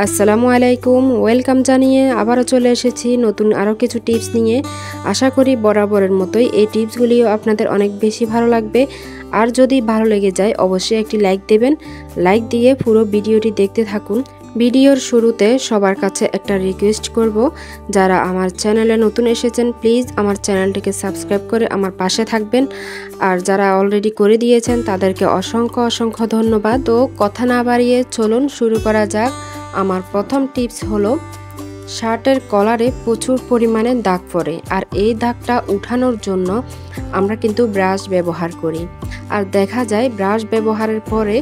আসসালামু আলাইকুম, ওয়েলকাম জানিয়ে আবারও চলে এসেছি নতুন আরও কিছু টিপস নিয়ে। আশা করি বরাবরের মতোই এই টিপসগুলিও আপনাদের অনেক বেশি ভালো লাগবে। আর যদি ভালো লেগে যায় অবশ্যই একটি লাইক দেবেন। লাইক দিয়ে পুরো ভিডিওটি দেখতে থাকুন। ভিডিওর শুরুতে সবার কাছে একটা রিকোয়েস্ট করব, যারা আমার চ্যানেলে নতুন এসেছেন প্লিজ আমার চ্যানেলটিকে সাবস্ক্রাইব করে আমার পাশে থাকবেন। আর যারা অলরেডি করে দিয়েছেন তাদেরকে অসংখ্য ধন্যবাদ। তো কথা না বাড়িয়ে চলুন শুরু করা যাক। আমার প্রথম টিপস হলো, শার্টের কলারে প্রচুর পরিমাণে দাগ পড়ে, আর এই দাগটা উঠানোর জন্য আমরা কিন্তু ব্রাশ ব্যবহার করি। আর দেখা যায় ব্রাশ ব্যবহারের পরে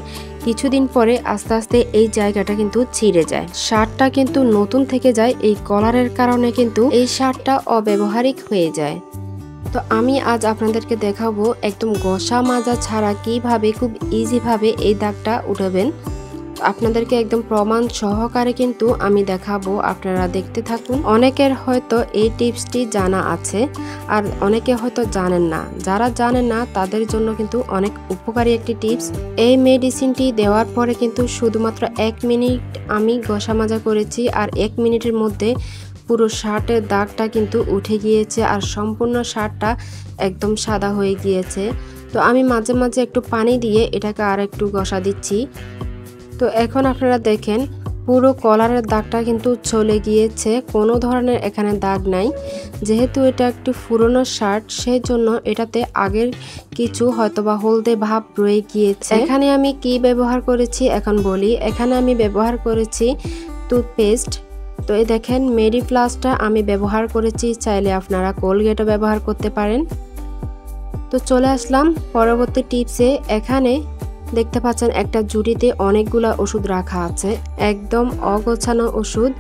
কিছুদিন পরে আস্তে আস্তে এই জায়গাটা কিন্তু ছিঁড়ে যায়, শার্টটা কিন্তু নতুন থেকে যায়। এই কলারের কারণে কিন্তু এই শার্টটা অব্যবহারিক হয়ে যায়। তো আমি আজ আপনাদেরকে দেখাবো একদম ঘষা মাজা ছাড়া কিভাবে খুব ইজিভাবে এই দাগটা উঠাবেন। আপনাদেরকে একদম প্রমাণ সহকারে কিন্তু আমি দেখাবো, আপনারা দেখতে থাকুন। অনেকের হয়তো এই টিপসটি জানা আছে আর অনেকে হয়তো জানেন না। যারা জানেন না তাদের জন্য কিন্তু অনেক উপকারী একটি টিপস। এই মেডিসিনটি দেওয়ার পরে কিন্তু শুধুমাত্র 1 মিনিট আমি ঘষা মাজা করেছি, আর 1 মিনিটের মধ্যে পুরো শার্টের দাগটা কিন্তু উঠে গিয়েছে আর সম্পূর্ণ শার্টটা একদম সাদা হয়ে গিয়েছে। তো আমি মাঝে মাঝে একটু পানি দিয়ে এটাকে আর একটু ঘষা দিচ্ছি। তো এখন আপনারা দেখেন পুরো কলারের দাগটা কিন্তু চলে গিয়েছে, কোনো ধরনের এখানে দাগ নাই। যেহেতু এটা একটু পুরনো শার্ট সেই জন্য এটাতে আগের কিছু হয়তোবা হলদে ভাব রয়ে গিয়েছে। এখানে আমি কি ব্যবহার করেছি এখন বলি। এখানে আমি ব্যবহার করেছি টুথপেস্ট। তো এই দেখেন মেডি প্লাসটা আমি ব্যবহার করেছি, চাইলে আপনারা কোলগেটও ব্যবহার করতে পারেন। তো চলে আসলাম পরবর্তী টিপসে। এখানে দেখতে পাচ্ছেন একটা ঝুড়িতে অনেকগুলা ওষুধ রাখা আছে, একদম অগোছানো ওষুধ।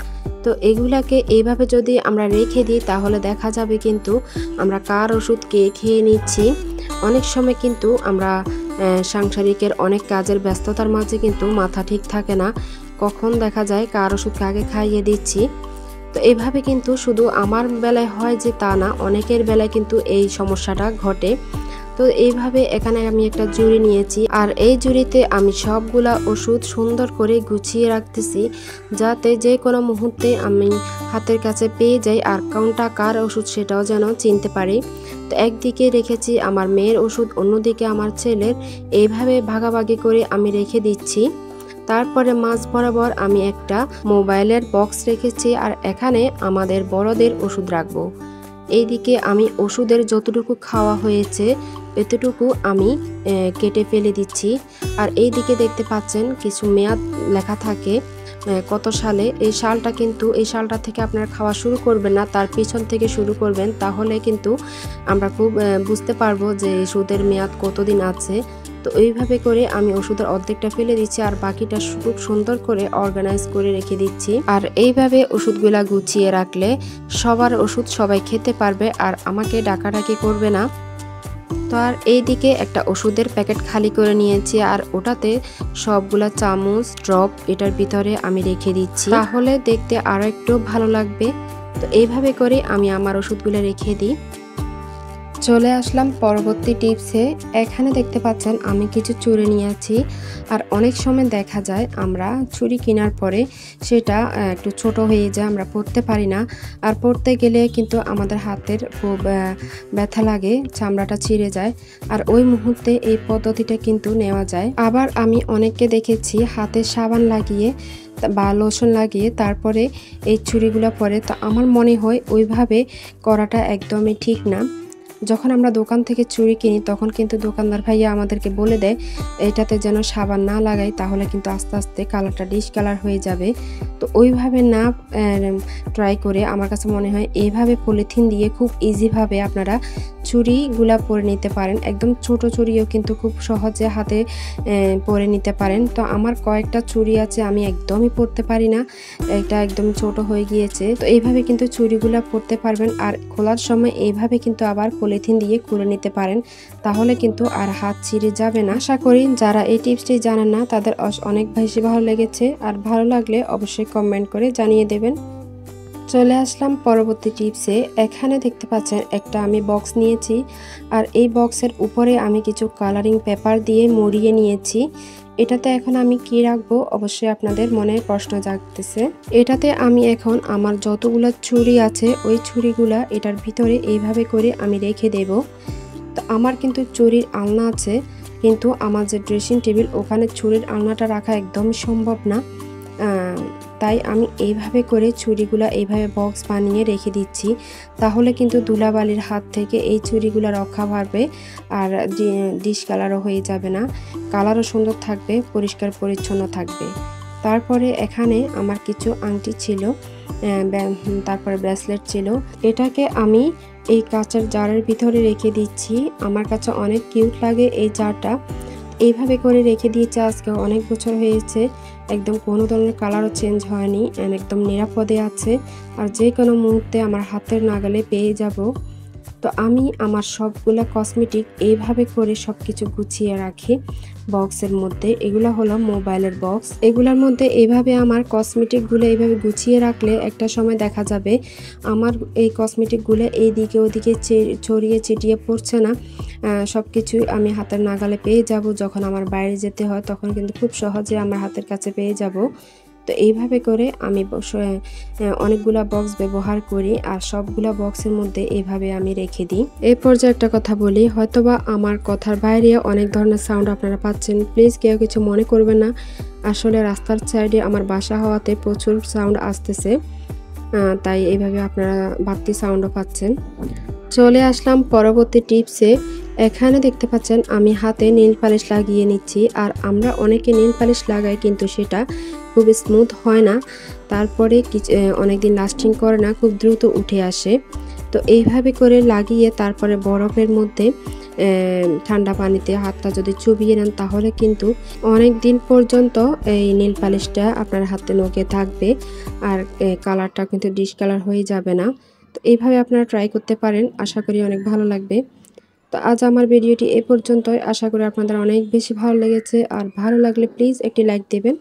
তো এগুলাকে এইভাবে যদি আমরা রেখে দিই তাহলে দেখা যাবে কিন্তু আমরা কার ওষুধ কে খেয়ে নিচ্ছি। অনেক সময় কিন্তু আমরা সাংসারিকের অনেক কাজের ব্যস্ততার মাঝে কিন্তু মাথা ঠিক থাকে না, কখন দেখা যায় কার ওষুধ কাকে খাইয়ে দিচ্ছি। তো এইভাবে কিন্তু শুধু আমার বেলায় হয় যে তা না, অনেকের বেলায় কিন্তু এই সমস্যাটা ঘটে। তো এইভাবে এখানে আমি একটা ঝুড়ি নিয়েছি, আর এই ঝুড়িতে আমি সবগুলা ওষুধ সুন্দর করে গুছিয়ে রাখতেছি, যাতে যে কোনো মুহূর্তে আমি হাতের কাছে পেয়ে যাই আর কোনটা কার ওষুধ সেটাও যেন চিনতে পারি। তো একদিকে রেখেছি আমার মেয়ের ওষুধ, অন্যদিকে আমার ছেলের। এইভাবে ভাগাভাগি করে আমি রেখে দিচ্ছি। তারপরে মাঝ বরাবর আমি একটা মোবাইলের বক্স রেখেছি, আর এখানে আমাদের বড়দের ওষুধ রাখবো। এইদিকে আমি ওষুধের যতটুকু খাওয়া হয়েছে এতটুকু আমি কেটে ফেলে দিচ্ছি। আর এই দিকে দেখতে পাচ্ছেন কিছু মেয়াদ লেখা থাকে কত সালে। এই সালটা কিন্তু এই সালটা থেকে আপনারা খাওয়া শুরু করবেন না, তার পিছন থেকে শুরু করবেন, তাহলে কিন্তু আমরা খুব বুঝতে পারবো যে ওষুধের মেয়াদ কতদিন আছে। তো এইভাবে করে আমি ওষুধের অর্ধেকটা ফেলে দিচ্ছি আর বাকিটা খুব সুন্দর করে অর্গানাইজ করে রেখে দিচ্ছি। আর এইভাবে ওষুধগুলা গুছিয়ে রাখলে সবার ওষুধ সবাই খেতে পারবে আর আমাকে ডাকাডাকি করবে না। তো আর এইদিকে একটা ওষুধের প্যাকেট খালি করে নিয়েছি, আর ওটাতে সবগুলা চামচ ড্রপ এটার ভিতরে আমি রেখে দিচ্ছি, তাহলে দেখতে আরো একটু ভালো লাগবে। তো এইভাবে করে আমি আমার ওষুধগুলো রেখে দিই। চলে আসলাম পরবর্তী টিপসে। এখানে দেখতে পাচ্ছেন আমি কিছু চুড়ি নিয়েছি, আর অনেক সময় দেখা যায় আমরা চুড়ি কেনার পরে সেটা একটু ছোট হয়ে যায়, আমরা পরতে পারি না। আর পরতে গেলে কিন্তু আমাদের হাতের খুব ব্যথা লাগে, চামড়াটা ছিঁড়ে যায়। আর ওই মুহূর্তে এই পদ্ধতিটা কিন্তু নেওয়া যায়। আবার আমি অনেককে দেখেছি হাতে সাবান লাগিয়ে বা লোশন লাগিয়ে তারপরে এই চুড়িগুলো পরে। তো আমার মনে হয় ওইভাবে করাটা একদমই ঠিক না। যখন আমরা দোকান থেকে চুড়ি কিনি তখন কিন্তু দোকানদার ভাইয়া আমাদেরকে বলে দেয় এটাতে যেন সাবান না লাগাই, তাহলে কিন্তু আস্তে আস্তে কালারটা ডিশ কালার হয়ে যাবে। তো ওইভাবে না ট্রাই করে আমার কাছে মনে হয় এইভাবে পলিথিন দিয়ে খুব ইজিভাবে আপনারা চুড়িগুলা পরে নিতে পারেন। একদম ছোট চুড়িও কিন্তু খুব সহজে হাতে পরে নিতে পারেন। তো আমার কয়েকটা চুড়ি আছে আমি একদমই পরতে পারি না, এটা একদম ছোট হয়ে গিয়েছে। তো এইভাবে কিন্তু চুড়িগুলা পরতে পারবেন, আর খোলার সময় এইভাবে কিন্তু আবার পলিথিন দিয়ে খুলে নিতে পারেন, তাহলে কিন্তু আর হাত ছিঁড়ে যাবে না। আশা করি যারা এই টিপসটি জানেন না তাদের অনেক বেশি ভালো লেগেছে, আর ভালো লাগলে অবশ্যই কমেন্ট করে জানিয়ে দেবেন। চলে আসলাম পরবর্তী টিপসে। এখানে দেখতে পাচ্ছেন একটা আমি বক্স নিয়েছি, আর এই বক্সের উপরে আমি কিছু কালারিং পেপার দিয়ে মুড়িয়ে নিয়েছি। এটাতে এখন আমি কি রাখবো অবশ্যই আপনাদের মনে প্রশ্ন জাগতেছে। এটাতে আমি এখন আমার যতগুলা ছুরি আছে ওই ছুরিগুলা এটার ভিতরে এইভাবে করে আমি রেখে দেব। তো আমার কিন্তু ছুরির আলনা আছে, কিন্তু আমার যে ড্রেসিং টেবিল ওখানে ছুরির আলনাটা রাখা একদমই সম্ভব না। তাই আমি এইভাবে করে ছুরিগুলা এইভাবে বক্স বানিয়ে রেখে দিচ্ছি। তাহলে কিন্তু ধুলাবালির হাত থেকে এই ছুরিগুলা রক্ষা পাবে, আর ডিশ কালারও হয়ে যাবে না, কালারও সুন্দর থাকবে, পরিষ্কার পরিচ্ছন্ন থাকবে। তারপরে এখানে আমার কিছু আংটি ছিল, তারপরে ব্রেসলেট ছিল। এটাকে আমি এই কাঁচের জারের ভিতরে রেখে দিচ্ছি। আমার কাছে অনেক কিউট লাগে এই জারটা। এইভাবে করে রেখে দিয়েছি আজকে অনেক বছর হয়েছে, একদম কোনো ধরনের কালারও চেঞ্জ হয়নি, একদম নিরাপদে আছে, আর যে কোনো মুহূর্তে আমার হাতের নাগালে পেয়ে যাব। তো আমি আমার সবগুলা কসমেটিক এইভাবে করে সব কিছু গুছিয়ে রাখি বক্সের মধ্যে। এগুলো হলো মোবাইলের বক্স। এগুলোর মধ্যে এইভাবে আমার কসমেটিকগুলো এইভাবে গুছিয়ে রাখলে একটা সময় দেখা যাবে আমার এই কসমেটিকগুলো এইদিকে ওদিকে ছড়িয়ে ছিটিয়ে পড়ছে না, সব কিছুই আমি হাতের নাগালে পেয়ে যাব। যখন আমার বাইরে যেতে হয় তখন কিন্তু খুব সহজে আমার হাতের কাছে পেয়ে যাব। তো এইভাবে করে আমি অনেকগুলা বক্স ব্যবহার করি, আর সবগুলা বক্সের মধ্যে এইভাবে আমি রেখে দিই। এই পর্যায়ে একটা কথা বলি, হয়তোবা আমার কথার বাইরে অনেক ধরনের সাউন্ড আপনারা পাচ্ছেন, প্লিজ কেউ কিছু মনে করবেন না। আসলে রাস্তার সাইডে আমার বাসা হওয়াতে প্রচুর সাউন্ড আসতেছে, তাই এইভাবে আপনারা বাড়তি সাউন্ডও পাচ্ছেন। চলে আসলাম পরবর্তী টিপসে। এখানে দেখতে পাচ্ছেন আমি হাতে নীল পালিশ লাগিয়ে নিচ্ছি, আর আমরা অনেকে নীল পালিশ লাগাই কিন্তু সেটা খুব স্মুথ হয় না, তারপরে অনেকদিন লাস্টিং করে না, খুব দ্রুত উঠে আসে। তো এইভাবে করে লাগিয়ে তারপরে বরফের মধ্যে ঠান্ডা পানিতে হাতটা যদি চুবিয়ে নেন তাহলে কিন্তু অনেক দিন পর্যন্ত এই নীল পালিশটা আপনার হাতে নখে থাকবে, আর কালারটা কিন্তু ডিশ কালার হয়ে যাবে না। তো এইভাবে আপনারা ট্রাই করতে পারেন, আশা করি অনেক ভালো লাগবে। তো আজ আমার ভিডিওটি এ পর্যন্তই, আশা করি আপনাদের অনেক বেশি ভালো লেগেছে, আর ভালো লাগলে প্লিজ একটি লাইক দেবেন।